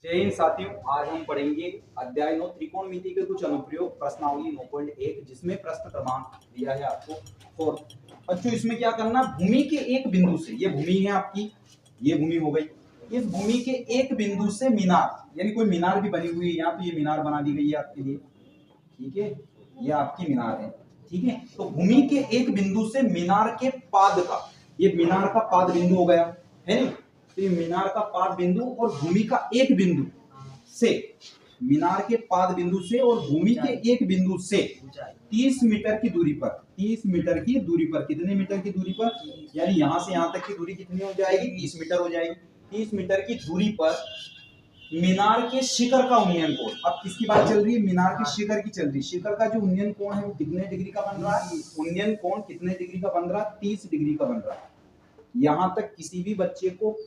जय हिंद साथियों, आज हम पढ़ेंगे अध्याय 9 त्रिकोणमिति के कुछ अनुप्रयोग प्रश्नावली 9.1 जिसमें प्रश्न क्रमांक दिया है आपको 4। बच्चों इसमें क्या करना, भूमि के एक बिंदु से, ये भूमि है आपकी, ये भूमि हो गई, इस भूमि के एक बिंदु से मीनार, यानी कोई मीनार भी बनी हुई है यहाँ, तो ये मीनार बना दी गई है आपके लिए, ठीक है, ये आपकी मीनार है, ठीक है। तो भूमि के एक बिंदु से मीनार के पाद का, ये मीनार का पाद बिंदु हो गया है नहीं, तो ये मीनार का पाद बिंदु और भूमि का एक बिंदु से, मीनार के पाद बिंदु से और भूमि के एक बिंदु से 30 मीटर की दूरी पर, 30 मीटर की दूरी पर, कितने मीटर की दूरी पर, यानी यहां से यहां तक की दूरी कितनी हो जाएगी, 30 मीटर हो जाएगी। 30 मीटर की दूरी पर मीनार के शिखर का उन्नयन कोण, अब किसकी बात चल रही है, मीनार के शिखर की चल रही है। शिखर का जो उन्नयन कोण है वो कितने डिग्री का बन रहा है, उन्नयन कोण कितने डिग्री का बन रहा है, 30 डिग्री का बन रहा है। यहां तक किसी भी बच्चे को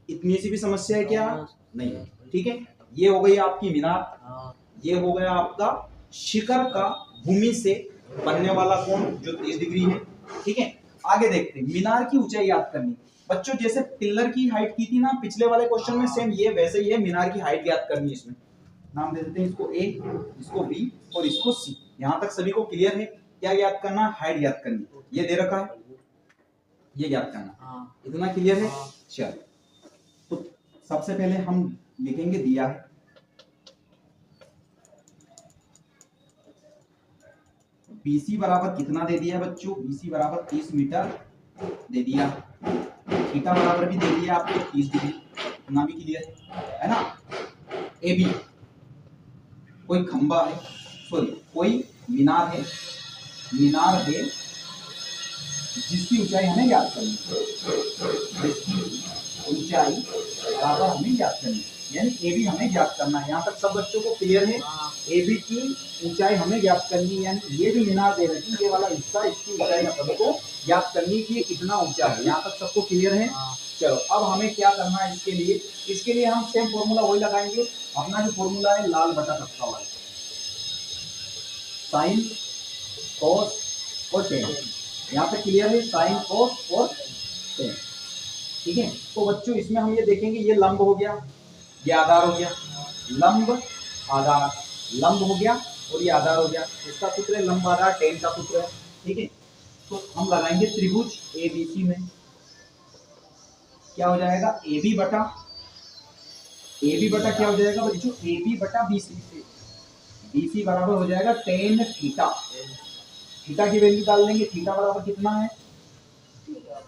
इतनी सी भी समस्या है क्या, नहीं है, ठीक है। ये हो गई आपकी मीनार, ये हो गया आपका शिखर का भूमि से बनने वाला कोण जो 30 डिग्री है, ठीक है। आगे देखते हैं, मीनार की ऊंचाई याद करनी। बच्चों जैसे पिलर की हाइट की थी ना पिछले वाले क्वेश्चन में, सेम ये वैसे ही है, मीनार की हाइट याद करनी है। इसमें नाम दे देते हैं, इसको ए, इसको बी और इसको सी। यहां तक सभी को क्लियर है, क्या याद करना, हाइट याद करनी, ये दे रखा है, ये याद करना, इतना क्लियर है। चल तो सबसे पहले हम लिखेंगे, दिया है BC बराबर कितना दे दिया बच्चों, BC बराबर 30 मीटर दे दिया, थीटा बराबर भी दे दिया आपको 30 डिग्री, इतना भी क्लियर है ना। AB कोई खंबा है, सॉरी कोई मीनार है, मीनार है जिसकी ऊंचाई हमें याद करनी है, जिसकी ऊंचाई बराबर हमें याद करनी है, यानी AB हमें ज्ञात करना है। यहाँ तक सब बच्चों को क्लियर है, AB की ऊंचाई हमें ज्ञात करनी है, यानी ये जो मीनार दे रही है ये वाला हिस्सा, इसकी ऊंचाई हमको ज्ञात करनी है कि ये कितना ऊंचा है। यहाँ तक सबको क्लियर है। चलो अब हमें क्या करना है इसके लिए, इसके लिए हम सेम फॉर्मूला वही लगाएंगे, अपना जो फॉर्मूला है लाल बटा कत्ता वाला, साइन कॉस और टेन। यहाँ पे क्लियर है, साइन कॉस और टेन, ठीक है। तो बच्चों इसमें हम ये देखेंगे, ये लंब हो गया, ये आधार हो गया, लंब आधार, लंब हो गया और ये आधार हो गया। इसका सूत्र है लंब आधार, टेन का सूत्र है, ठीक है। तो हम लगाएंगे त्रिभुज ABC में, क्या हो जाएगा, AB बटा क्या हो जाएगा बच्चों, AB बटा BC, BC बराबर हो जाएगा टेन थीटा, थीटा की वैल्यू डाल देंगे, थीटा बराबर कितना है,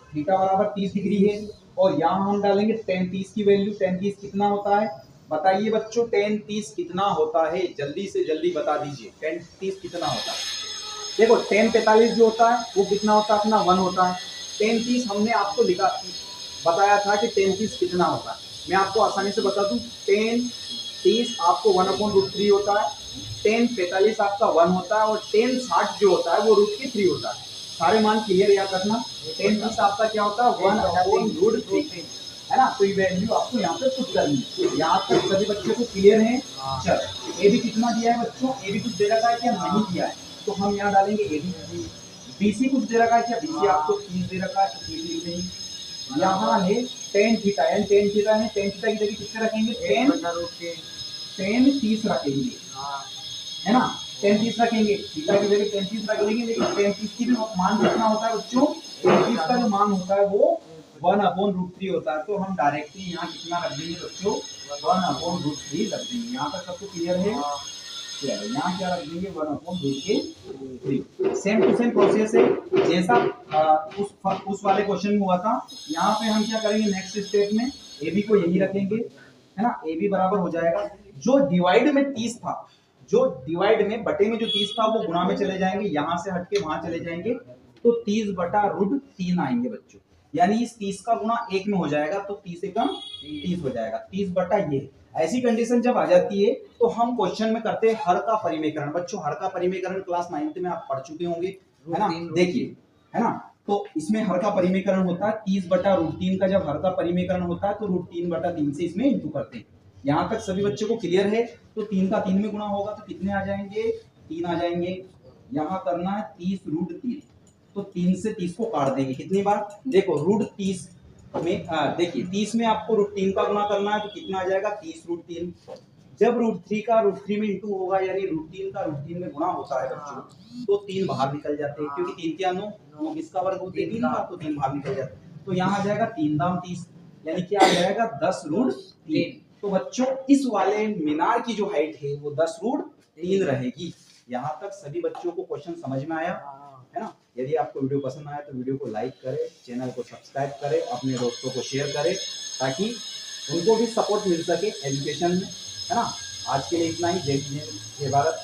थीटा बराबर 30 डिग्री है, और यहाँ हम डालेंगे टेन 30 की वैल्यू, टेन 30 कितना होता है, बताइए बच्चों, टेन 30 कितना होता है, जल्दी से जल्दी बता दीजिए, टेन 30 कितना होता है। देखो टेन 45 जो होता है वो कितना होता है, अपना 1 होता है। टेन 30 हमने आपको लिखा बताया था कि टेन 30 कितना होता है, मैं आपको आसानी से बता दूं, टेन 30 आपको 1/√3 होता है, टेन 45 आपका 1 होता है, और टेन 60 जो होता है वो √3 होता है। सारे मान क्लियर याद रखना, टेन 30 आपका क्या होता है, 1/√3 है ना। तो ये वैल्यू आपको यहाँ पे पुट करनी है। यहाँ तक सभी बच्चों को क्लियर है। चलो AB कितना दिया है बच्चों, AB कुछ दे रखा है क्या, नहीं दिया है, तो हम यहाँ डालेंगे AB। BC कुछ दे रखा है क्या, BC आपको 30 दे रखा है, तो 30 लिख देंगे। यहाँ है टेन थीटा, यानी टेन थीटा है, टेन थीटा की जगह कितने रखेंगे, टेन 30 रखेंगे, है ना, टेन 30 रखेंगे, थीटा की जगह टेन 30 रख लेंगे। लेकिन टेन 30 की भी मान कितना होता है बच्चों, टेन 30 का जो मान होता है वो 1/√3 होता है, तो हम डायरेक्टली यहाँ कितना रख देंगे बच्चों, 1/√3 रख देंगे। यहाँ तक सबको क्लियर है, यहाँ क्या रख देंगे, 1/√3। सेम टू सेम प्रोसेस है जैसा उस वाले क्वेश्चन में हुआ था। यहाँ पे हम क्या करेंगे, नेक्स्ट स्टेप में AB को यही रखेंगे, है ना, AB बराबर हो जाएगा, जो डिवाइड में 30 था, जो डिवाइड में बटे में जो 30 था वो गुणा में चले जाएंगे, यहां से हटके वहां चले जाएंगे, तो 30/√3 आएंगे बच्चों, यानी इस 30 का गुणा 1 में हो जाएगा, तो 30 से कम 30 हो जाएगा, 30 बटा ये। ऐसी कंडीशन जब आ जाती है तो हम क्वेश्चन में करते हैं हर का परिमेयकरण। बच्चों हर का परिमेयकरण क्लास 9th में आप पढ़ चुके होंगे, है ना, देखिए, है ना। तो इसमें हर का परिमेयकरण होता है 30/√3 का, जब हर का परिमेयकरण होता है तो √3/3 से इसमें इंटू करते हैं। यहाँ तक सभी बच्चों को क्लियर है। तो 3 का 3 में गुणा होगा तो कितने आ जाएंगे, 3 आ जाएंगे। यहाँ करना है 30√3, तो 3 से 30 को काट देंगे, कितनी बार, देखो √30 में देखिए 30 में आपको √3 का गुना करना है तो कितना आ जाएगा 30√3। जब √3 का √3 में इंटू होगा यानी √3 का √3 में गुना होता है बच्चों तो 3 बाहर निकल जाते हैं क्योंकि 3 क्या 9, 9 किसका वर्ग होते हैं 3 का, तो 3 बाहर निकल जाते हैं। तो यहाँ आ जाएगा 3 दाम 30 यानी क्या आ जाएगा 10√3। तो बच्चों इस वाले मीनार की जो हाइट है वो 10√3 रहेगी। यहाँ तक सभी बच्चों को क्वेश्चन समझ में आया है ना। यदि आपको वीडियो पसंद आया तो वीडियो को लाइक करें, चैनल को सब्सक्राइब करें, अपने दोस्तों को शेयर करें ताकि उनको भी सपोर्ट मिल सके एजुकेशन में, है ना। आज के लिए इतना ही। जय हिंद, जय भारत।